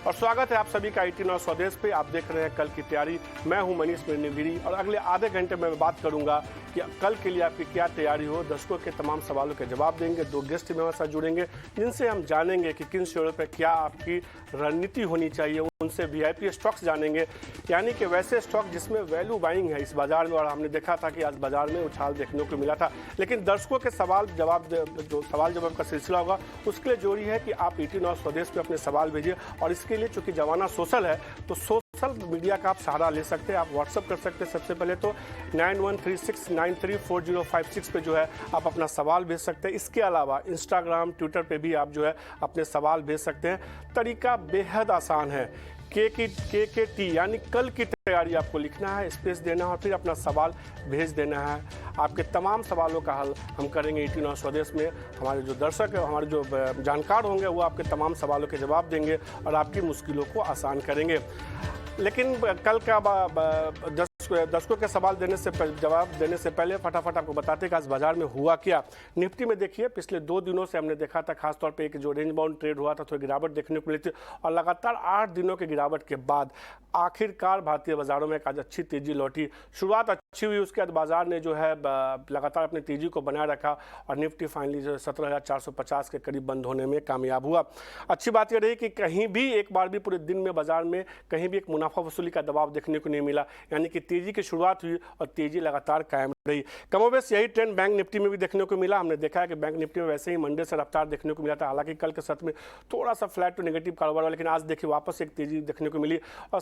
और स्वागत है आप सभी का 18 स्वदेश पे। आप देख रहे हैं कल की तैयारी। मैं हूं मनीष मिर्निगिरी और अगले आधे घंटे में मैं बात करूंगा कि कल के लिए आपकी क्या तैयारी हो। दर्शकों के तमाम सवालों के जवाब देंगे। दो गेस्ट भी हमारे साथ जुड़ेंगे जिनसे हम जानेंगे कि किन शेयरों पर क्या आपकी रणनीति होनी चाहिए। उनसे वीआईपी स्टॉक्स जानेंगे, यानी कि वैसे स्टॉक जिसमें वैल्यू बाइंग है इस बाजार में। और हमने देखा था कि आज बाजार में उछाल देखने को मिला था। लेकिन दर्शकों के सवाल जवाब का सिलसिला होगा, उसके लिए जरूरी है कि आप 18 स्वदेश पे अपने सवाल भेजिए। और इसके लिए चूंकि जमाना सोशल है तो सोशल मीडिया का आप सहारा ले सकते हैं। आप व्हाट्सअप कर सकते हैं। सबसे पहले तो 9136934056 पे जो है आप अपना सवाल भेज सकते हैं। इसके अलावा इंस्टाग्राम, ट्विटर पे भी आप जो है अपने सवाल भेज सकते हैं। तरीका बेहद आसान है। KKT यानी कल की तैयारी आपको लिखना है, स्पेस देना है और फिर अपना सवाल भेज देना है। आपके तमाम सवालों का हल हम करेंगे 18 स्वदेश में। हमारे जो दर्शक है, हमारे जो जानकार होंगे वो आपके तमाम सवालों के जवाब देंगे और आपकी मुश्किलों को आसान करेंगे। लेकिन कल का दर्शकों के सवाल जवाब देने से पहले फटाफट आपको बताते हैं कि आज बाजार में हुआ क्या। निफ्टी में देखिए पिछले 2 दिनों से हमने देखा था खासतौर पे एक जो रेंज बाउंड ट्रेड हुआ था तो गिरावट देखने को मिली थी। और लगातार 8 दिनों के गिरावट के बाद आखिरकार भारतीय बाजारों में आज अच्छी तेजी लौटी। शुरुआत अच्छी हुई, उसके बाद बाजार ने जो है लगातार अपनी तेजी को बनाए रखा और निफ्टी फाइनली जो 17,450 के करीब बंद होने में कामयाब हुआ। अच्छी बात यह रही कि कहीं भी एक बार भी पूरे दिन में बाजार में कहीं भी एक मुनाफा वसूली का दबाव देखने को नहीं मिला, यानी कि तेजी की शुरुआत हुई और तेजी लगातार कायम रही। कमोबेश यही ट्रेंड बैंक निफ्टी में भी देखने को मिला। हमने देखा है कि बैंक निफ्टी में वैसे ही मंडे से रफ्तार देखने को मिला था। हालांकि कल के सत्र में थोड़ा सा फ्लैट टू नेगेटिव कारोबार हुआ, लेकिन आज देखिए वापस एक तेजी देखने को मिली और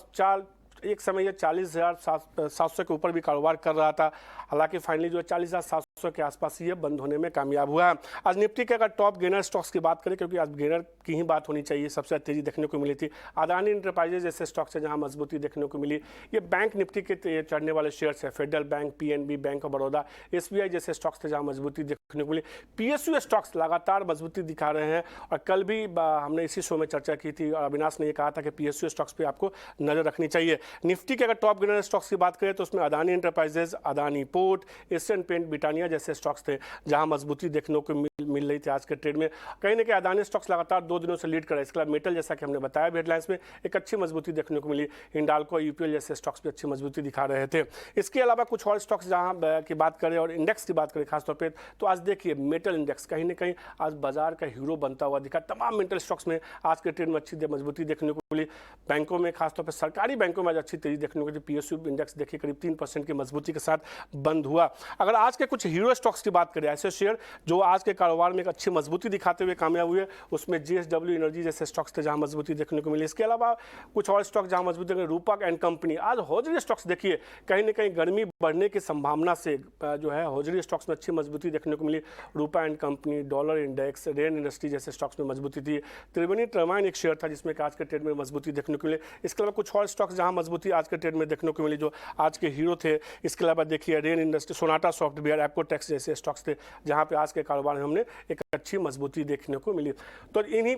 एक समय यह 40,700 के ऊपर भी कारोबार कर रहा था। हालांकि फाइनली जो है 40,700 के आसपास ये बंद होने में कामयाब हुआ है। आज निफ्टी के अगर टॉप गेनर स्टॉक्स की बात करें, क्योंकि आज गेनर की ही बात होनी चाहिए, सबसे तेजी देखने को मिली थी अदानी एंटरप्राइजेज जैसे स्टॉक्स है जहां मजबूती देखने को मिली। ये बैंक निफ्टी के चढ़ने वाले शेयर्स है। Federal bank, PNB, bank of Baroda, SBI जैसे स्टॉक्स थे जहां मजबूती देखने को मिली। PSU स्टॉक्स लगातार मजबूती दिखा रहे हैं और कल भी हमने इसी शो में चर्चा की थी और अविनाश ने यह कहा था कि PSU स्टॉक्स पर आपको नजर रखनी चाहिए। निफ्टी के अगर टॉप गेनर स्टॉक्स की बात करें तो उसमें Adani enterprises, Adani port, Asian paint, Britannia जैसे स्टॉक्स थे जहां मजबूती देखने को मिल रही थी। आज के ट्रेड में कहीं ना कहीं अदानी स्टॉक्स लगातार 2 दिनों से लीड कर रहा है। इसके अलावा मेटल, जैसा कि हमने बताया भी हेडलाइंस में, एक अच्छी मजबूती देखने को मिली। हिंडाल्को, UPL जैसे स्टॉक्स भी अच्छी मजबूती दिखा रहे थे। इसके अलावा कुछ और स्टॉक्स जहां की बात करें और इंडेक्स की बात करें खासतौर पर, तो आज देखिए मेटल इंडेक्स कहीं ना कहीं आज बाजार का हीरो बनता हुआ दिखा। तमाम मेटल स्टॉक्स में आज के ट्रेड में अच्छी मजबूती देखने को मिली। बैंकों में खासतौर पर सरकारी बैंकों में आज अच्छी तेजी देखने को मिली। PSU इंडेक्स देखिए करीब 3% की मजबूती के साथ बंद हुआ। अगर आज के कुछ हीरो स्टॉक्स की बात करें, ऐसे शेयर जो आज के कारोबार में एक अच्छी मजबूती दिखाते हुए कामयाब हुए, उसमें JSW एनर्जी जैसे स्टॉक्स थे जहां मजबूती देखने को मिली। इसके अलावा कुछ और स्टॉक जहां मजबूती देखने, रूपक एंड कंपनी। आज हौजरी स्टॉक्स देखिए कहीं ना कहीं गर्मी बढ़ने की संभावना से जो है हौजरी स्टॉक्स में अच्छी मजबूती देखने को मिली। Rupa and company, dollar index, rain industry जैसे स्टॉक्स में मजबूती थी। त्रिवेणी टर्बाइन एक शेयर था जिसमें आज के ट्रेड में मजबूती देखने को मिली। इसके अलावा कुछ और स्टॉक्स जहां मजबूती आज के ट्रेड में देखने को मिली जो आज के हीरो थे। इसके अलावा देखिए rain industry, Sonata software, Apcotex जैसे स्टॉक्स थे जहां पे आज के कारोबार में हमने एक अच्छी मजबूती देखने को मिली। तो इन्हीं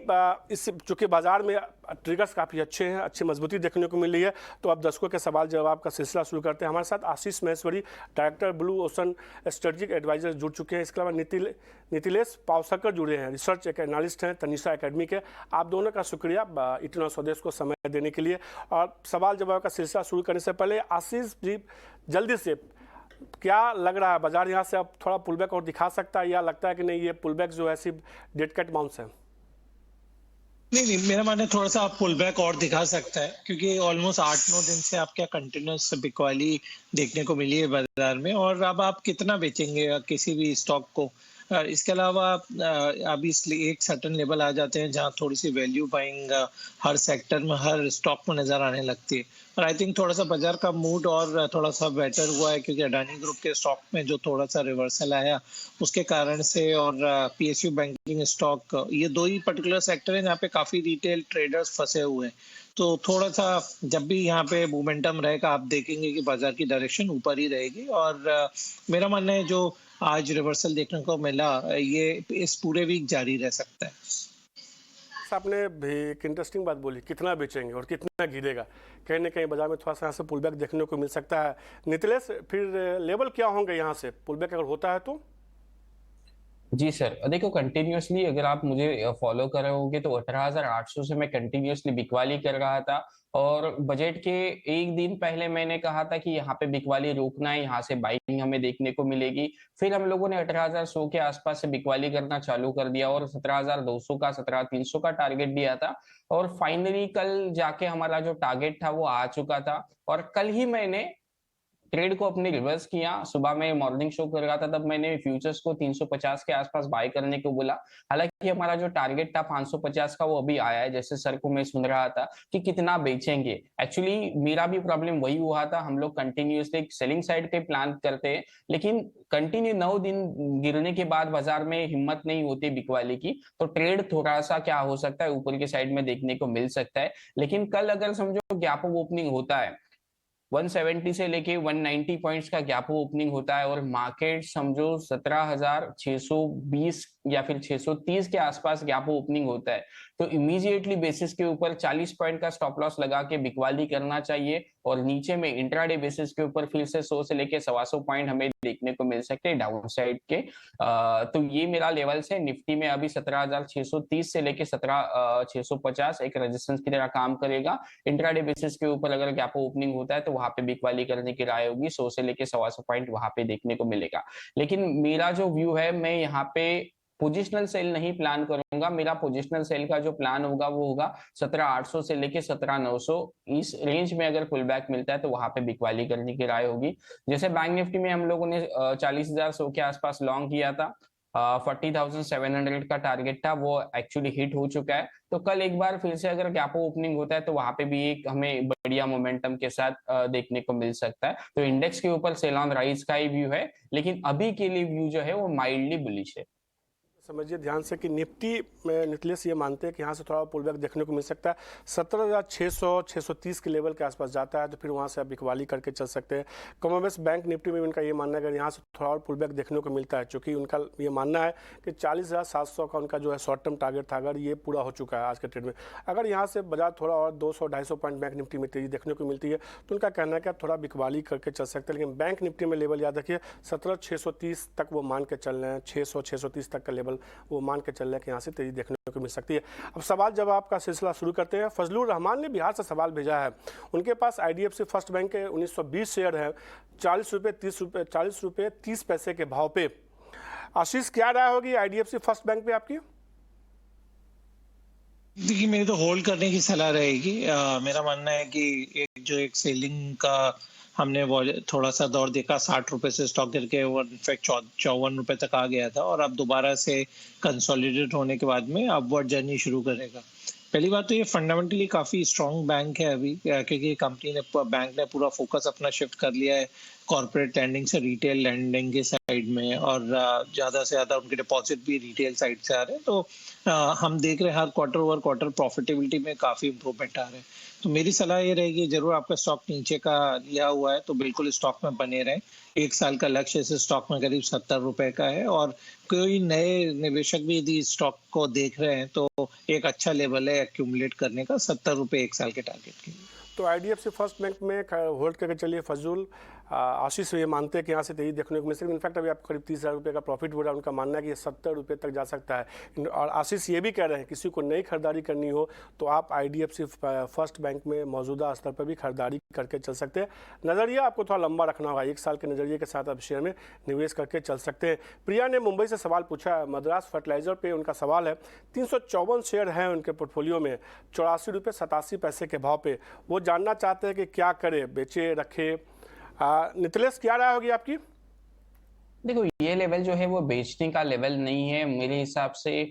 इस चूंकि बाजार में ट्रिगर्स काफ़ी अच्छे हैं, अच्छी मजबूती देखने को मिल रही है, तो अब दर्शकों के सवाल जवाब का सिलसिला शुरू करते हैं। हमारे साथ Ashish Maheshwari, director blue ocean strategic adviser जुड़ चुके हैं। इसके अलावा नितिलेश पावसकर जुड़े हैं, रिसर्च एनालिस्ट हैं तनिषा एकेडमी के। आप दोनों का शुक्रिया 18 स्वदेश को समय देने के लिए। और सवाल जवाब का सिलसिला शुरू करने से पहले आशीष जी, जल्दी से क्या लग रहा है बाजार यहाँ से अब थोड़ा पुलबैक और दिखा सकता है, या लगता है कि नहीं ये पुलबैक जो है सिर्फ डेड कैट बाउंस है? नहीं, मेरा मानना है थोड़ा सा आप पुल बैक और दिखा सकता है, क्योंकि ऑलमोस्ट 8-9 दिन से आपके कंटिन्यूस बिकवाली देखने को मिली है बाजार में। और अब आप कितना बेचेंगे किसी भी स्टॉक को। इसके अलावा अभी इसलिए एक सर्टेन लेवल आ जाते हैं जहां थोड़ी सी वैल्यू बाइंग हर सेक्टर में, हर स्टॉक में नजर आने लगती है। और आई थिंक थोड़ा सा बाजार का मूड और थोड़ा सा बेटर हुआ है, क्योंकि अडानी ग्रुप के स्टॉक में जो थोड़ा सा रिवर्सल आया उसके कारण से, और PSU बैंकिंग स्टॉक, ये 2 ही पर्टिकुलर सेक्टर हैं जहाँ पे काफी रिटेल ट्रेडर्स फंसे हुए हैं। तो थोड़ा सा जब भी यहाँ पे मोमेंटम रहेगा आप देखेंगे कि बाजार की डायरेक्शन ऊपर ही रहेगी। और मेरा मानना है जो आज रिवर्सल देखने को मिला ये इस पूरे वीक जारी रह सकता है। आपने एक इंटरेस्टिंग बात बोली, कितना बेचेंगे और कितना गिरेगा। कहीं ना कहीं बाजार में थोड़ा सा यहाँ से पुलबैक देखने को मिल सकता है। नितिलेश, फिर लेवल क्या होंगे यहाँ से पुलबैक अगर होता है तो? जी सर, देखो कंटिन्यूअसली अगर आप मुझे फॉलो कर रहे होगे तो 18,800 से मैं कंटिन्यूअसली बिकवाली कर रहा था। और बजट के एक दिन पहले मैंने कहा था कि यहाँ पे बिकवाली रोकना है, यहाँ से बाइंग हमें देखने को मिलेगी। फिर हम लोगों ने 18,100 के आसपास से बिकवाली करना चालू कर दिया और 17,200 का 17,300 का टारगेट दिया था। और फाइनली कल जाके हमारा जो टारगेट था वो आ चुका था। और कल ही मैंने ट्रेड को अपने रिवर्स किया। सुबह में मॉर्निंग शो कर रहा था, तब मैंने फ्यूचर्स को 350 के आसपास बाय करने को बोला। हालांकि हमारा जो टारगेट था 550 का वो अभी आया है। जैसे सर को मैं सुन रहा था कि कितना बेचेंगे, एक्चुअली मेरा भी प्रॉब्लम वही हुआ था। हम लोग कंटिन्यूअसली सेलिंग साइड पे प्लान करते हैं, लेकिन कंटिन्यू 9 दिन गिरने के बाद बाजार में हिम्मत नहीं होती बिकवाली की, तो ट्रेड थोड़ा सा क्या हो सकता है ऊपर की साइड में देखने को मिल सकता है। लेकिन कल अगर समझो गैप अप ओपनिंग होता है, 170 से लेके 190 पॉइंट्स का गैप ओपनिंग होता है और मार्केट समझो 17,620 या फिर 630 के आसपास गैप ओपनिंग होता है, तो इमीडिएटली बेसिस के ऊपर 40 पॉइंट का स्टॉप लॉस लगा के बिकवाली करना चाहिए। और नीचे में इंट्राडे बेसिस के ऊपर फिर से 100 से लेके 125 पॉइंट हमें देखने को मिल सकते हैं डाउन साइड के। तो ये मेरा लेवल्स है। निफ्टी में अभी 17,630 से लेके 17,650 एक रेजिस्टेंस की तरह काम करेगा। इंट्राडे बेसिस के ऊपर अगर गैप ओपनिंग होता है तो वहां पे बिकवाली करने की राय होगी। 100 से लेके 125 पॉइंट वहां पे देखने को मिलेगा। लेकिन मेरा जो व्यू है, मैं यहाँ पे पोजिशनल सेल नहीं प्लान करूंगा। मेरा पोजिशनल सेल का जो प्लान होगा वो होगा 17,800 से लेके 17,900 इस रेंज में अगर पुल बैक मिलता है तो वहां पे बिकवाली करने की राय होगी। जैसे बैंक निफ्टी में हम लोगों ने 40,100 के आसपास लॉन्ग किया था, 40,700 का टारगेट था, वो एक्चुअली हिट हो चुका है। तो कल एक बार फिर से अगर गैप ओपनिंग होता है तो वहां पे भी एक हमें बढ़िया मोमेंटम के साथ देखने को मिल सकता है। तो इंडेक्स के ऊपर सेल ऑन राइज का ही व्यू है, लेकिन अभी के लिए व्यू जो है वो माइल्डली बुलिश है। समझिए ध्यान से कि निफ्टी में निकलेश ये मानते हैं कि यहाँ से थोड़ा पुल बैक देखने को मिल सकता है। 17,600 630 के लेवल के आसपास जाता है तो फिर वहाँ से आप बिकवाली करके चल सकते हैं। कॉमनवेल्थ बैंक निफ्टी में उनका ये मानना है अगर यहाँ से थोड़ा और पुल बैक देखने को मिलता है, चूँकि उनका ये मानना है कि 40,700 का उनका जो है शॉर्ट टर्म टारगेट था, अगर ये पूरा हो चुका है आज के ट्रेड में, अगर यहाँ से बाजार थोड़ा और 200-250 पॉइंट बैंक निफ्टी में तेजी देखने को मिलती है तो उनका कहना है कि आप थोड़ा बिकवाली करके चल सकते हैं। लेकिन बैंक निफ्टी में लेवल याद रखिए 17,630 तक वो मान के चल रहे हैं, 600-630 तक का लेवल वो मान के चल रहे हैं कि यहाँ से तेजी देखने को मिल सकती है। अब सवाल जवाब का सिलसिला शुरू करते हैं। फजलुर रहमान ने बिहार से सवाल भेजा है। उनके पास IDFC फर्स्ट बैंक के 1920 शेयर है, 40 रुपये 30 पैसे के भाव पे। आशीष, क्या राय होगी IDFC फर्स्ट बैंक पे आपकी? देखिए, मेरी तो होल्ड करने की सलाह रहेगी। मेरा मानना है कि एक सेलिंग का हमने वो थोड़ा सा दौर देखा, 60 रुपए से स्टॉक गिर के वो इनफैक्ट 54 रुपए तक आ गया था और अब दोबारा से कंसोलिडेट होने के बाद में अपवर्ड जर्नी शुरू करेगा। पहली बात तो ये फंडामेंटली काफी स्ट्रांग बैंक है अभी, क्योंकि कंपनी ने बैंक ने पूरा फोकस अपना शिफ्ट कर लिया है कॉर्पोरेट लैंडिंग से रिटेल लैंडिंग के साइड में, और ज्यादा से ज्यादा उनके डिपॉजिट भी रिटेल साइड से आ रहे हैं। तो हम देख रहे हैं हर क्वार्टर ओवर क्वार्टर प्रॉफिटेबिलिटी में काफी इंप्रूवमेंट आ रहे हैं। तो मेरी सलाह ये रहेगी, जरूर आपका स्टॉक नीचे का लिया हुआ है तो बिल्कुल स्टॉक में बने रहें। 1 साल का लक्ष्य इस स्टॉक में करीब 70 रुपए का है, और कोई नए निवेशक भी यदि स्टॉक को देख रहे हैं तो एक अच्छा लेवल है एक्यूमुलेट करने का, 70 रुपए 1 साल के टारगेट के लिए। तो IDFC फर्स्ट बैंक में होल्ड करके चलिए। फजूल आशीष ये मानते हैं कि यहाँ से तेजी देखने को मिल सकती है। इनफैक्ट अभी आपको करीब 30,000 रुपये का प्रॉफिट हो रहा है। उनका मानना है कि ये 70 रुपये तक जा सकता है। और आशीष ये भी कह रहे हैं किसी को नई खरीदारी करनी हो तो आप IDFC फर्स्ट बैंक में मौजूदा स्तर पर भी खरीदारी करके चल सकते हैं। नज़रिया आपको थोड़ा लंबा रखना होगा, 1 साल के नज़रिए के साथ आप शेयर में निवेश करके चल सकते हैं। प्रिया ने मुंबई से सवाल पूछा है, मद्रास फर्टिलाइजर पे उनका सवाल है। 354 शेयर हैं उनके पोर्टफोलियो में, 84 रुपये 87 पैसे के भाव पे। वो जानना चाहते हैं कि क्या करे, बेचे रखे। नितलेश, क्या राय होगी आपकी? देखो, ये लेवल जो है वो बेचने का लेवल नहीं है मेरे हिसाब से।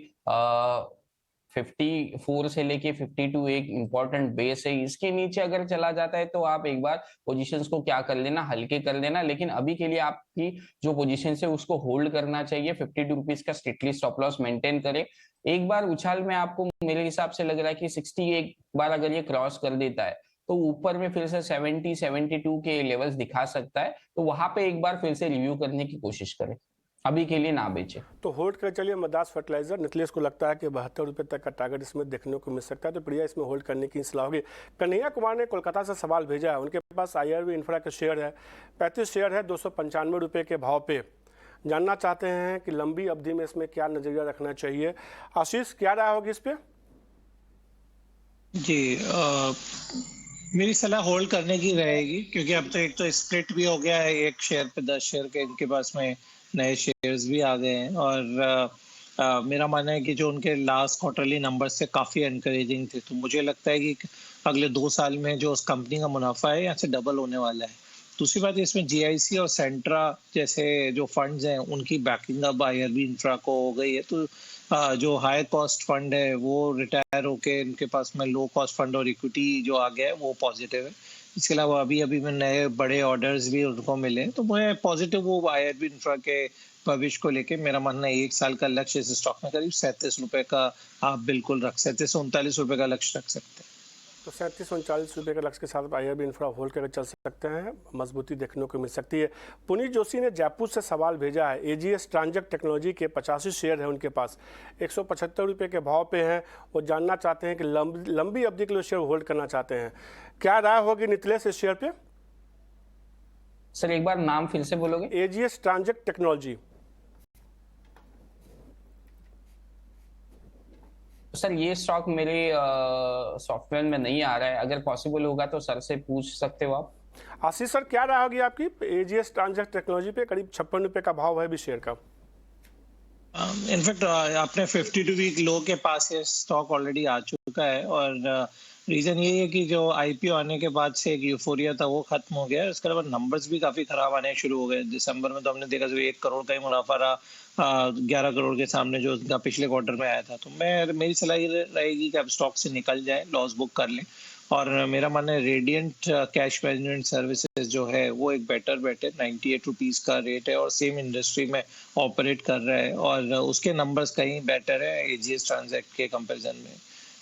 54 से लेके 52 एक इंपॉर्टेंट बेस है। इसके नीचे अगर चला जाता है तो आप एक बार पोजीशंस को क्या कर लेना, हल्के कर लेना। लेकिन अभी के लिए आपकी जो पोजीशन है उसको होल्ड करना चाहिए। 52 रुपीज का स्ट्रिक्टली स्टॉप लॉस मेंटेन करें। एक बार उछाल में आपको मेरे हिसाब से लग रहा है कि 60 एक बार अगर ये क्रॉस कर देता है तो ऊपर में फिर से 70 72 के लेवल्स दिखा सकता है। तो वहां पे एक बार फिर से रिव्यू करने की कोशिश करें, अभी के लिए ना बेचे। तो होल्ड कर चलिए मद्रास फर्टिलाइजर। नितलेश को लगता है कि 72 रुपये तक का टारगेट इसमें देखने को मिल सकता है, तो प्रिया इसमें होल्ड करने की सलाह होगी। कन्हैया कुमार ने कोलकाता से सवाल भेजा है। उनके पास IRB इंफ्रा के शेयर है, 35 शेयर है, 295 रुपये के भाव पे। जानना चाहते हैं कि लंबी अवधि में इसमें क्या नजरिया रखना चाहिए। आशीष, क्या राय होगी इस पे? जी, मेरी सलाह होल्ड करने की रहेगी, क्योंकि अब तो एक तो स्प्लिट भी हो गया है, एक शेयर पे 10 शेयर के इनके पास में नए शेयर्स भी आ गए हैं। और मेरा मानना है कि जो उनके लास्ट क्वार्टरली नंबर्स थे काफ़ी एनकरेजिंग थे, तो मुझे लगता है कि अगले 2 साल में जो उस कंपनी का मुनाफा है यहाँ से डबल होने वाला है। दूसरी बात, इसमें जीआईसी और सेंट्रा जैसे जो फंड्स हैं उनकी बैकिंग अब आईआरबी इंफ्रा को हो गई है, तो जो हाई कॉस्ट फंड है वो रिटायर होके इनके पास में लो कॉस्ट फंड और इक्विटी जो आ गया है वो पॉजिटिव है। इसके अलावा अभी अभी में नए बड़े ऑर्डर्स भी उनको मिले हैं, तो मैं पॉजिटिव वो आईआरबी इंफ्रा के भविष्य को लेके मेरा मानना है 1 साल का लक्ष्य इस स्टॉक में करीब 37 रुपए का आप बिल्कुल रख सकते हैं, 39 रुपए का लक्ष्य रख सकते हैं। तो 37-39 रुपये के लक्ष्य के साथ आईआरबी इंफ्रा होल्ड करके चल सकते हैं, मजबूती देखने को मिल सकती है। पुनीत जोशी ने जयपुर से सवाल भेजा है। एजीएस ट्रांजेक्ट टेक्नोलॉजी के 85 शेयर है उनके पास, 175 रुपये के भाव पे हैं। वो जानना चाहते हैं कि लंबी अवधि के लिए शेयर होल्ड करना चाहते हैं। क्या राय होगी नितिलेश इस शेयर पे? सर एक बार नाम फिर से बोलोगे? AGS ट्रांजेक्ट technology. सर ये स्टॉक मेरे सॉफ्टवेयर में नहीं आ रहा है, अगर पॉसिबल होगा तो सर से पूछ सकते हो आप। आशीष सर, क्या राय होगी आपकी? एजीएस ट्रांजेक्ट टेक्नोलॉजी पे करीब 56 रुपये का भाव है भी शेयर का। इनफैक्ट आपने 52 वीक लो के पास ये स्टॉक ऑलरेडी आ चुका है, और रीजन ये है कि जो आईपीओ आने के बाद से एक यूफोरिया था वो खत्म हो गया है। उसके अलावा नंबर्स भी काफी खराब आने शुरू हो गए। दिसंबर में तो हमने देखा जो 1 करोड़ का ही मुनाफा रहा, 11 करोड़ के सामने जो उनका पिछले क्वार्टर में आया था। तो मेरी सलाह ये रहेगी कि आप स्टॉक से निकल जाए, लॉस बुक कर लें। और मेरा मानना है रेडियंट कैश मैनेजमेंट सर्विसेज जो है वो एक बेटर बेट है, 98 रुपीज का रेट है और सेम इंडस्ट्री में ऑपरेट कर रहा है, और उसके नंबर्स कहीं बेटर है एजीएस ट्रांजेक्ट के कंपैरिजन में।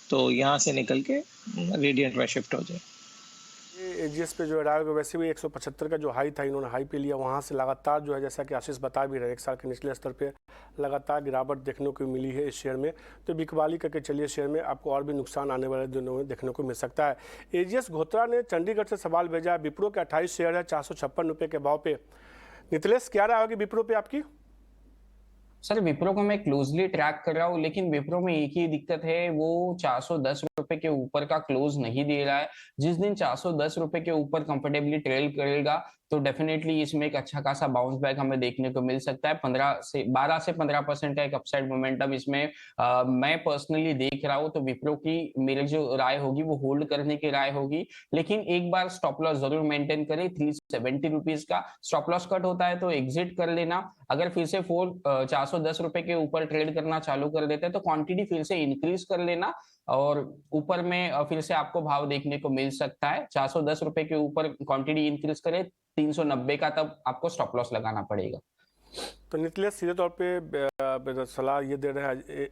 तो यहाँ से निकल के रेडियंट में शिफ्ट हो जाए। ये एजीएस पे जो है राय, वैसे भी 175 का जो हाई था इन्होंने हाई पे लिया, वहाँ से लगातार जो है जैसा कि आशीष बता भी रहे 1 साल के निचले स्तर पे लगातार गिरावट देखने को मिली है इस शेयर में। तो बिकवाली करके चलिए शेयर में, आपको और भी नुकसान आने वाले दिनों में देखने को मिल सकता है। एजीएस घोत्रा ने चंडीगढ़ से सवाल भेजा। विप्रो के 28 शेयर है 456 रुपये के भाव पे। नितिलेश, क्या राय होगी विप्रो पे आपकी? सर विप्रो को मैं क्लोजली ट्रैक कर रहा हूँ, लेकिन विप्रो में एक ही दिक्कत है, वो 410 रुपए के ऊपर का क्लोज नहीं दे रहा है। जिस दिन 410 रुपए के ऊपर कंफर्टेबली ट्रेल करेगा तो डेफिनेटली इसमें एक अच्छा खासा बाउंस बैक हमें देखने को मिल सकता है। 12 से 15% का एक अपसाइड मोमेंटम इसमें मैं पर्सनली देख रहा हूँ। तो विप्रो की मेरी जो राय होगी वो होल्ड करने की राय होगी, लेकिन एक बार स्टॉप लॉस जरूर मेंटेन करें। 370 रुपीज का स्टॉप लॉस कट होता है तो एग्जिट कर लेना। अगर फिर से 410 रुपए के ऊपर ट्रेड करना चालू कर देते हैं तो क्वांटिटी फिर से इंक्रीज कर लेना, और ऊपर में फिर से आपको भाव देखने को मिल सकता है। 410 रुपए के ऊपर क्वांटिटी इंक्रीज करे 390 का, तब आपको स्टॉप लॉस लगाना पड़ेगा। तो नितिलेश सीधे तौर पे सलाह ये दे रहे हैं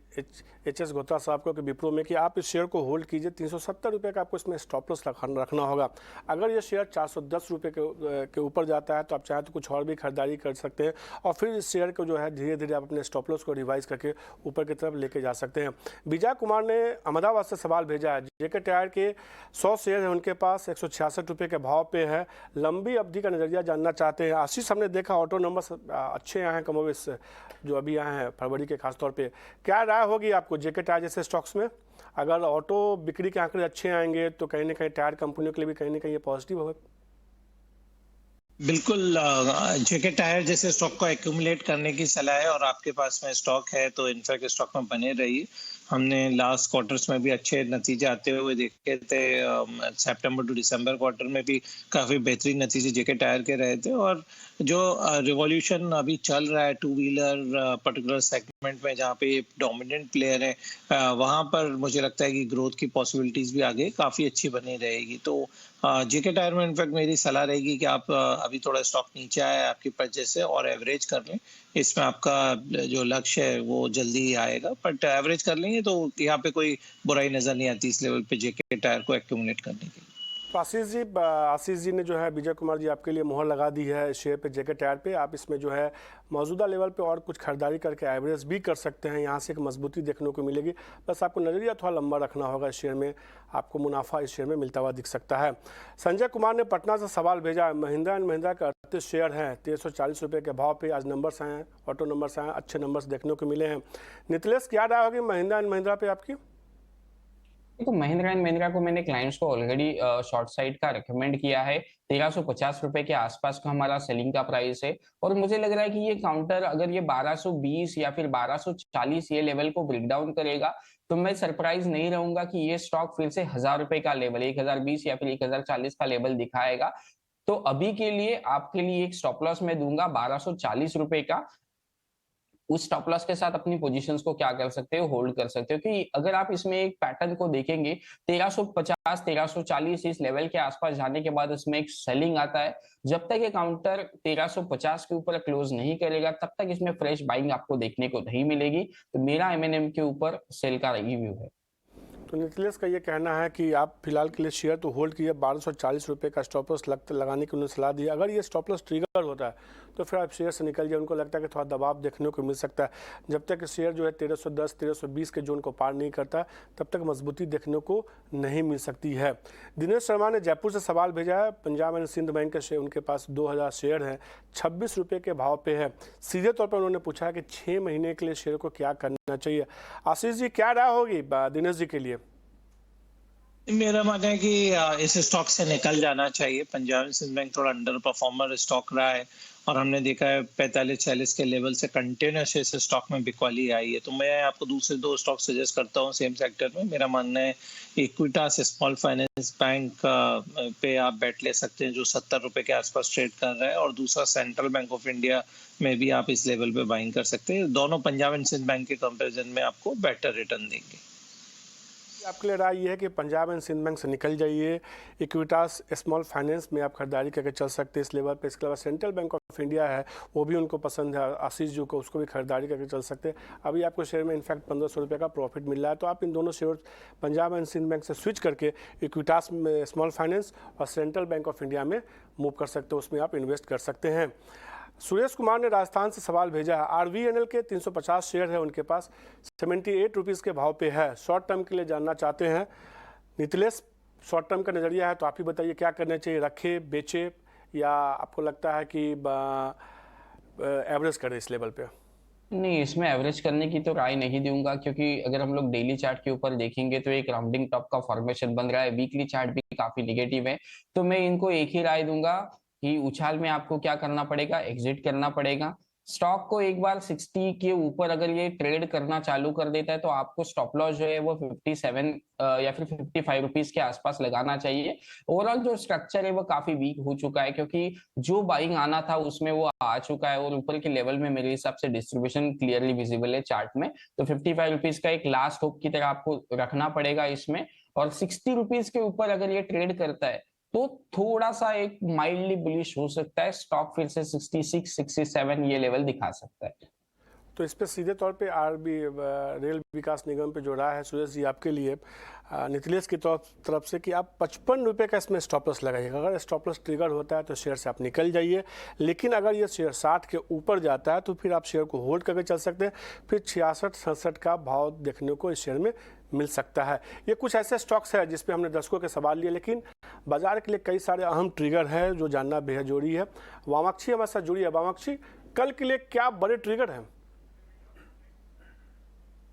एच.एस. घोत्रा साहब को कि विप्रो में कि आप इस शेयर को होल्ड कीजिए। 370 रुपये का आपको इसमें स्टॉप लॉस रखना होगा। अगर ये शेयर 410 रुपये के ऊपर जाता है तो आप चाहें तो कुछ और भी खरीदारी कर सकते हैं, और फिर इस शेयर को जो है धीरे धीरे आप अपने स्टॉप लॉस को रिवाइज करके ऊपर की तरफ लेके जा सकते हैं। विजय कुमार ने अहमदाबाद से सवाल भेजा है। जेके टायर के 100 शेयर है उनके पास, 166 रुपये के भाव पे है। लंबी अवधि का नजरिया जानना चाहते हैं। आशीष, हमने देखा ऑटो नंबर अच्छे आए हैं कमोबेश जो अभी आए हैं फरवरी के खासतौर पे। क्या राय होगी आपको जेके टायर जैसे स्टॉक्स में? अगर ऑटो बिक्री के आंकड़े अच्छे आएंगे तो कहीं ना कहीं टायर कंपनियों के लिए भी कहीं ना कहीं ये पॉजिटिव होगा। बिल्कुल, जेके टायर जैसे स्टॉक को एक्यूमुलेट करने की सलाह है, और आपके पास में स्टॉक है तो इनफैक्ट स्टॉक में बने रहिए। हमने लास्ट क्वार्टर्स में भी अच्छे नतीजे आते हुए देखे थे। सितंबर टू दिसंबर क्वार्टर में भी काफ़ी बेहतरीन नतीजे जेके टायर के रहे थे। और जो रिवॉल्यूशन अभी चल रहा है टू व्हीलर पर्टिकुलर सेगमेंट में जहाँ पे डोमिनेंट प्लेयर है, वहाँ पर मुझे लगता है कि ग्रोथ की पॉसिबिलिटीज़ भी आगे काफ़ी अच्छी बनी रहेगी। तो जेके टायर में इनफैक्ट मेरी सलाह रहेगी कि आप अभी थोड़ा स्टॉक नीचे आया आपकी परचेज से और एवरेज कर लें। इसमें आपका जो लक्ष्य है वो जल्दी ही आएगा, बट एवरेज कर लेंगे तो यहाँ पे कोई बुराई नजर नहीं आती इस लेवल पे जेके टायर को एक्यूमुलेट करने की। तो आशीष जी ने जो है विजय कुमार जी आपके लिए मोहर लगा दी है शेयर पे, जेके टायर पे। आप इसमें जो है मौजूदा लेवल पे और कुछ खरीदारी करके एवरेज भी कर सकते हैं, यहाँ से एक मजबूती देखने को मिलेगी। बस आपको नज़रिया थोड़ा लंबा रखना होगा इस शेयर में, आपको मुनाफा इस शेयर में मिलता हुआ दिख सकता है। संजय कुमार ने पटना से सवाल भेजा है, महिंद्रा एंड महिंद्रा के 38 शेयर हैं, 1340 रुपये के भाव पे आज नंबर्स आए हैं, ऑटो नंबर्स आए हैं, अच्छे नंबर्स देखने को मिले हैं। नितिलेश, क्या राय होगी महिंद्रा एंड महिंद्रा पे आपकी? तो महिंद्रा एंड महिंद्रा को मैंने क्लाइंट्स को ऑलरेडी शॉर्ट साइड का रिकमेंड किया है। 1350 रुपए के आसपास का हमारा सेलिंग का प्राइस है और मुझे लग रहा है कि ये काउंटर अगर ये 1220 या फिर 1240 ये लेवल को ब्रेक डाउन करेगा तो मैं सरप्राइज नहीं रहूंगा कि ये स्टॉक फिर से 1000 रुपए का लेवल, 1020 या फिर 1040 का लेवल दिखाएगा। तो अभी के लिए आपके लिए एक स्टॉप लॉस मैं दूंगा 1240 रुपए का। उस स्टॉप लॉस के साथ अपनी पोजीशंस को क्या कर सकते हो, होल्ड कर सकते हो। कि अगर आप इसमें एक पैटर्न को देखेंगे 1350 1340 इस लेवल के आसपास जाने के बाद इसमें एक सेलिंग आता है। जब तक ये काउंटर 1350 के ऊपर क्लोज नहीं करेगा तब तक इसमें फ्रेश बाइंग आपको देखने को नहीं मिलेगी। तो मेरा एमएनएम के ऊपर सेल का रिव्यू है। तो नितिलेश का ये कहना है कि आप फिलहाल के लिए शेयर तो होल्ड कीजिए, 1240 रुपये का स्टॉप लॉस लगाने की उन्होंने सलाह दी। अगर ये स्टॉप लॉस ट्रिगर होता है तो फिर आप शेयर से निकल जाए। उनको लगता है कि थोड़ा दबाव देखने को मिल सकता है। जब तक शेयर जो है 1310 1320 के जोन को पार नहीं करता तब तक मजबूती देखने को नहीं मिल सकती है। दिनेश शर्मा ने जयपुर से सवाल भेजा है, पंजाब एंड सिंध बैंक के शेयर उनके पास 2000 शेयर हैं, 26 रुपये के भाव पे है। सीधे तौर पर उन्होंने पूछा है कि 6 महीने के लिए शेयर को क्या करना चाहिए। आशीष जी, क्या राय होगी दिनेश जी के लिए? मेरा मानना है कि इस स्टॉक से निकल जाना चाहिए। पंजाब एंड सिंध बैंक थोड़ा अंडर परफॉर्मर स्टॉक रहा है और हमने देखा है 45-40 के लेवल से कंटिन्यूस इस स्टॉक में बिकवाली आई है। तो मैं आपको दूसरे 2 स्टॉक सजेस्ट करता हूँ सेम सेक्टर में। मेरा मानना है इक्विटास स्मॉल फाइनेंस बैंक पे आप बैट ले सकते हैं जो 70 रुपए के आसपास ट्रेड कर रहा है, और दूसरा सेंट्रल बैंक ऑफ इंडिया में भी आप इस लेवल पे बाइंग कर सकते हैं। दोनों पंजाब एंड सिंध बैंक के कंपेरिजन में आपको बेटर रिटर्न देंगे। आपके लिए राय ये है कि पंजाब एंड सिंध बैंक से निकल जाइए, इक्विटास स्मॉल फाइनेंस में आप खरीदारी करके चल सकते हैं इस लेवल पे। इसके अलावा सेंट्रल बैंक ऑफ इंडिया है, वो भी उनको पसंद है, आशीष जी को, उसको भी खरीदारी करके चल सकते हैं। अभी आपको शेयर में इनफैक्ट 1500 रुपये का प्रॉफिट मिल रहा है। तो आप इन दोनों share Punjab and Sind bank से स्विच करके इक्विटास में स्मॉल फाइनेंस और सेंट्रल बैंक ऑफ इंडिया में मूव कर सकते हो, उसमें आप इन्वेस्ट कर सकते हैं। सुरेश कुमार ने राजस्थान से सवाल भेजा है, आरवीएनएल के 350 शेयर है उनके पास, 78 रुपीज़ के भाव पे है, शॉर्ट टर्म के लिए जानना चाहते हैं। नितिलेश, शॉर्ट टर्म का नज़रिया है तो आप ही बताइए क्या करना चाहिए, रखे, बेचे, या आपको लगता है कि एवरेज करें इस लेवल पे? नहीं, इसमें एवरेज करने की तो राय नहीं दूंगा, क्योंकि अगर हम लोग डेली चार्ट के ऊपर देखेंगे तो एक राउंडिंग टॉप का फॉर्मेशन बन रहा है। वीकली चार्ट भी काफी निगेटिव है। तो मैं इनको एक ही राय दूंगा कि उछाल में आपको क्या करना पड़ेगा, एग्जिट करना पड़ेगा। स्टॉक को एक बार 60 के ऊपर अगर ये ट्रेड करना चालू कर देता है तो आपको स्टॉप लॉस जो है वो 57 या फिर 55 रुपीज के आसपास लगाना चाहिए। ओवरऑल जो स्ट्रक्चर है वो काफी वीक हो चुका है, क्योंकि जो बाइंग आना था उसमें वो आ चुका है और ऊपर के लेवल में मेरे हिसाब से डिस्ट्रीब्यूशन क्लियरली विजिबल है चार्ट में। तो 55 रुपीज का एक लास्ट होप की तरह आपको रखना पड़ेगा इसमें। और 60 रुपीज के ऊपर अगर ये ट्रेड करता है तो थोड़ा सा एक माइल्डली बुलिश हो सकता है। स्टॉक फिर से 66 67 ये लेवल दिखा सकता है। तो इस पे सीधे तौर पे रेल विकास निगम पे जो राय है सुरेश जी आपके लिए, नितिलेश की तरफ से कि आप 55 रुपये का इसमें स्टॉप लॉस लगाइएगा। अगर स्टॉप लॉस ट्रिगर होता है तो शेयर से आप निकल जाइए, लेकिन अगर ये शेयर 60 के ऊपर जाता है तो फिर आप शेयर को होल्ड करके चल सकते हैं। फिर 66-67 का भाव देखने को इस शेयर में मिल सकता है। ये कुछ ऐसे स्टॉक्स है जिस पे हमने दर्शकों के सवाल लिए, लेकिन बाजार के लिए कई सारे अहम ट्रिगर है जो जानना बेहद जरूरी है। वामाक्षी हमारे साथ जुड़ी है। वामाक्षी, कल के लिए क्या बड़े ट्रिगर हैं?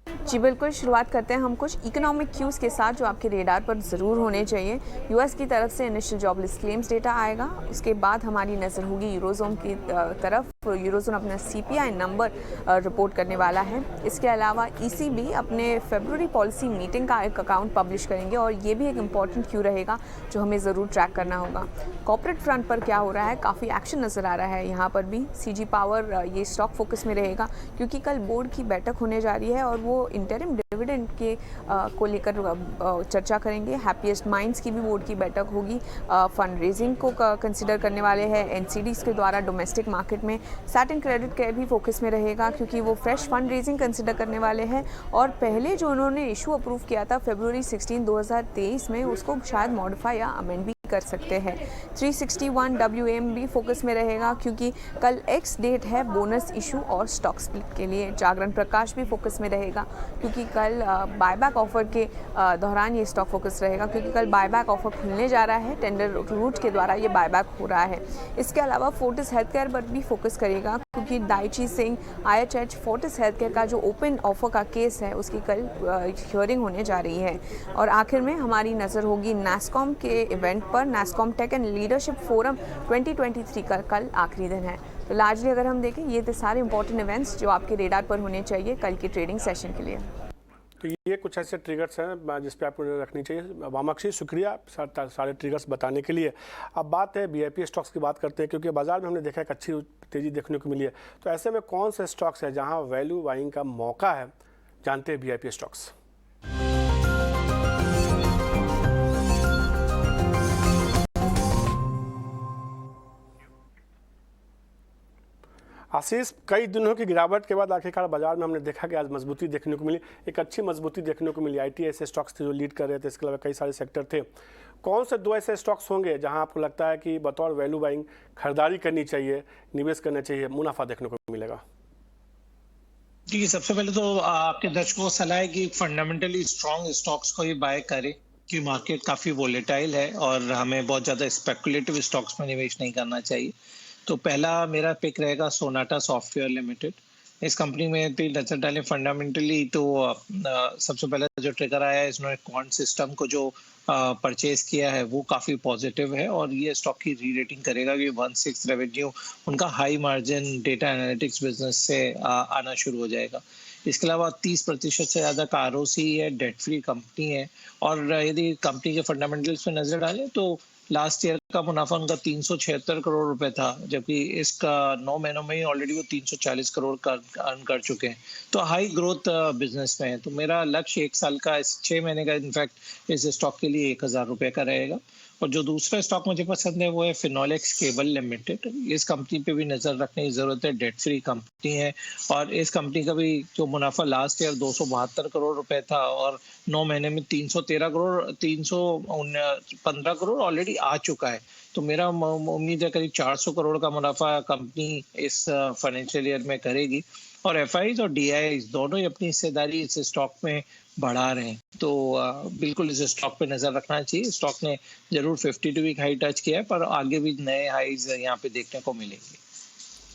जी बिल्कुल, शुरुआत करते हैं हम कुछ इकोनॉमिक क्यूज़ के साथ जो आपके रेडार पर ज़रूर होने चाहिए। यूएस की तरफ से इनिशियल जॉबलेस क्लेम्स डेटा आएगा, उसके बाद हमारी नज़र होगी यूरोजोन की तरफ। यूरोजोन अपना सीपीआई नंबर रिपोर्ट करने वाला है। इसके अलावा ईसीबी अपने फरवरी पॉलिसी मीटिंग का एक अकाउंट पब्लिश करेंगे और ये भी एक इम्पॉर्टेंट क्यू रहेगा जो हमें ज़रूर ट्रैक करना होगा। कॉर्पोरेट फ्रंट पर क्या हो रहा है, काफ़ी एक्शन नज़र आ रहा है यहाँ पर भी। सीजी पावर ये स्टॉक फोकस में रहेगा क्योंकि कल बोर्ड की बैठक होने जा रही है और वो इंटरिम डिविडेंड के को लेकर चर्चा करेंगे। हैप्पीएस्ट माइंड्स की भी बोर्ड की बैठक होगी। फंड रेजिंग को कंसिडर करने वाले हैं एनसीडीज के द्वारा डोमेस्टिक मार्केट में। सैटिन क्रेडिट केयर भी फोकस में रहेगा क्योंकि वो फ्रेश फंड रेजिंग कंसिडर करने वाले हैं और पहले जो उन्होंने इशू अप्रूव किया था फरवरी 16 2023 में, उसको शायद मॉडिफाई या अमेंड भी कर सकते हैं। 361 WM भी फोकस में रहेगा क्योंकि कल एक्स डेट है बोनस इशू और स्टॉक स्प्लिट के लिए। जागरण प्रकाश भी फोकस में रहेगा क्योंकि कल बायबैक ऑफर के दौरान ये स्टॉक फोकस रहेगा क्योंकि कल बायबैक ऑफर खुलने जा रहा है, टेंडर रूट के द्वारा ये बायबैक हो रहा है। इसके अलावा फोर्टिस हेल्थकेयर पर भी फोकस करेगा क्योंकि Daiichi Singh IHH Fortis healthcare का जो ओपन ऑफर का केस है उसकी कल हियरिंग होने जा रही है। और आखिर में हमारी नज़र होगी नैस्कॉम के इवेंट पर। NASSCOM tech and leadership forum 2023 का कल आखिरी दिन है। तो लार्जली अगर हम देखें ये थे सारे इंपॉर्टेंट इवेंट्स जो आपके रेडार पर होने चाहिए कल की ट्रेडिंग सेशन के लिए। तो ये कुछ ऐसे ट्रिगर्स हैं जिस पे आपको नजर रखनी चाहिए। वामाक्षी, शुक्रिया सारे ट्रिगर्स बताने के लिए। अब बात है VIP स्टॉक्स की बात करते हैं क्योंकि बाजार में हमने देखा एक अच्छी तेज़ी देखने को मिली है। तो ऐसे में कौन से स्टॉक्स है जहां वैल्यू बाइंग का मौका है, जानते हैं VIP स्टॉक्स। आशीष, कई दिनों की गिरावट के बाद आखिरकार बाजार में हमने देखा कि आज मजबूती देखने को मिली, एक अच्छी मजबूती देखने को मिली। IT ऐसे स्टॉक्स थे जो लीड कर रहे थे, इसके अलावा कई सारे सेक्टर थे। कौन से दो ऐसे स्टॉक्स होंगे जहां आपको लगता है कि बतौर वैल्यू बाइंग खरीदारी करनी चाहिए, निवेश करना चाहिए, मुनाफा देखने को मिलेगा? जी, सबसे पहले तो आपके दर्शकों को सलाह है कि फंडामेंटली स्ट्रॉन्ग स्टॉक्स को ही बाय करें कि मार्केट काफी वोलेटाइल है और हमें बहुत ज्यादा स्पेकुलेटिव स्टॉक्स में निवेश नहीं करना चाहिए। तो पहला मेरा पिक रहेगा सोनाटा सॉफ्टवेयर लिमिटेड। इस कंपनी में भी नजर डालें फंडामेंटली तो सबसे पहले जो ट्रिगर आया है, इसने क्वांट सिस्टम को जो परचेज किया है वो काफी पॉजिटिव है और ये स्टॉक की री रेटिंग करेगा कि 1/6 रेवेन्यू उनका high margin data analytics business से आना शुरू हो जाएगा। इसके अलावा 30% से ज्यादा का ROC है, डेट फ्री कंपनी है और यदि कंपनी के फंडामेंटल्स पे नजर डालें तो लास्ट ईयर का मुनाफा उनका 376 करोड़ रुपए था, जबकि इसका 9 महीनों में ही ऑलरेडी वो 340 करोड़ का अर्न कर चुके हैं। तो हाई ग्रोथ बिजनेस में है। तो मेरा लक्ष्य 1 साल का, 6 महीने का इनफैक्ट इस स्टॉक के लिए 1000 रुपए का रहेगा। और जो दूसरा स्टॉक मुझे पसंद है वो है फिनोलेक्स केबल लिमिटेड। इस कंपनी पे भी नजर रखने की जरूरत है, डेट फ्री कंपनी है और इस कंपनी का भी जो मुनाफा लास्ट ईयर 272 करोड़ रुपए था और 9 महीने में 315 करोड़ ऑलरेडी आ चुका है। तो मेरा उम्मीद है करीब 400 करोड़ का मुनाफा कंपनी इस फाइनेंशियल ईयर में करेगी और FIs और DIs दोनों ही अपनी हिस्सेदारी इस स्टॉक में बढ़ा रहे हैं। तो बिल्कुल इस स्टॉक पे नजर रखना चाहिए। स्टॉक ने जरूर 52 वीक हाई टच किया है पर आगे भी नए हाईज यहाँ पे देखने को मिलेंगे।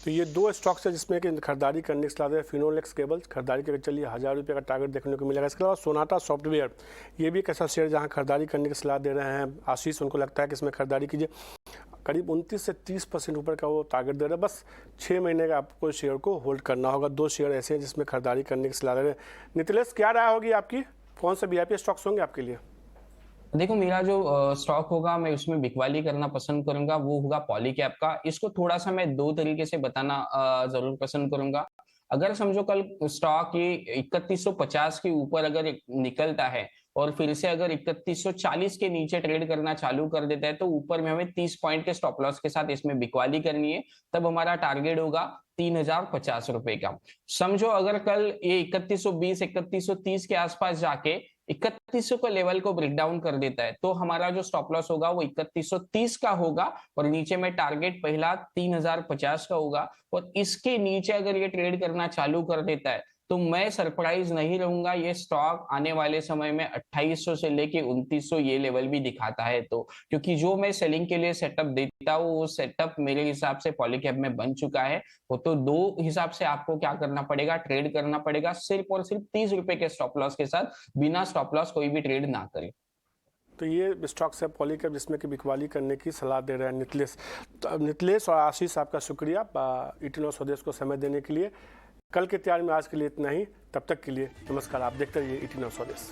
तो ये दो स्टॉक्स है जिसमें कि खरीदारी करने के सलाह है। फिनोलेक्स केबल्स खरीदारी करके चलिए 1000 रुपये का टारगेट देखने को मिलेगा। इसके अलावा सोनाटा सॉफ्टवेयर, ये भी एक ऐसा शेयर जहां खरीदारी करने की सलाह दे रहे हैं आशीष। उनको लगता है कि इसमें खरीदारी कीजिए, करीब 29 से 30% ऊपर का वो टारगेट दे रहा है। बस 6 महीने का आपको शेयर को होल्ड करना होगा। 2 शेयर ऐसे हैं जिसमें खरीदारी करने की सलाह दे रहे हैं। नितिलेश, क्या राय होगी आपकी, कौन से VIP स्टॉक्स होंगे आपके लिए? देखो, मेरा जो स्टॉक होगा मैं उसमें बिकवाली करना पसंद करूंगा, वो होगा पॉलीकैब का। इसको थोड़ा सा मैं 2 तरीके से बताना जरूर पसंद करूंगा। अगर समझो कल स्टॉक ये 3150 के ऊपर अगर निकलता है और फिर से अगर 3140 के नीचे ट्रेड करना चालू कर देता है तो ऊपर में हमें 30 पॉइंट के स्टॉप लॉस के साथ इसमें बिकवाली करनी है। तब हमारा टारगेट होगा 3050 रुपए का। समझो अगर कल ये 3120 3130 के आसपास जाके 3100 को लेवल को ब्रेक डाउन कर देता है तो हमारा जो स्टॉप लॉस होगा वो 3130 का होगा और नीचे में टारगेट पहला 3050 का होगा। और इसके नीचे अगर ये ट्रेड करना चालू कर देता है तो मैं सरप्राइज नहीं रहूंगा। ये स्टॉक आने वाले समय में 2800 से लेके 2900 ये लेवल भी दिखाता है। तो क्योंकि जो मैं सेलिंग के लिए सेटअप देता हूँ वो सेटअप मेरे हिसाब से पॉलीकैब में बन चुका है। वो तो 2 हिसाब से आपको क्या करना पड़ेगा, ट्रेड करना पड़ेगा सिर्फ और सिर्फ 30 रुपए के स्टॉप लॉस के साथ। बिना स्टॉप लॉस कोई भी ट्रेड ना करे। तो ये स्टॉक्स है पॉलीकैब जिसमें कि बिकवाली करने की सलाह दे रहे हैं नितिलेश। तो नितिलेश और आशीष, आपका शुक्रिया ET Now स्वदेश को समय देने के लिए। कल के तैयारी में आज के लिए इतना ही। तब तक के लिए नमस्कार। आप देखते रहिए ET Now स्वदेश।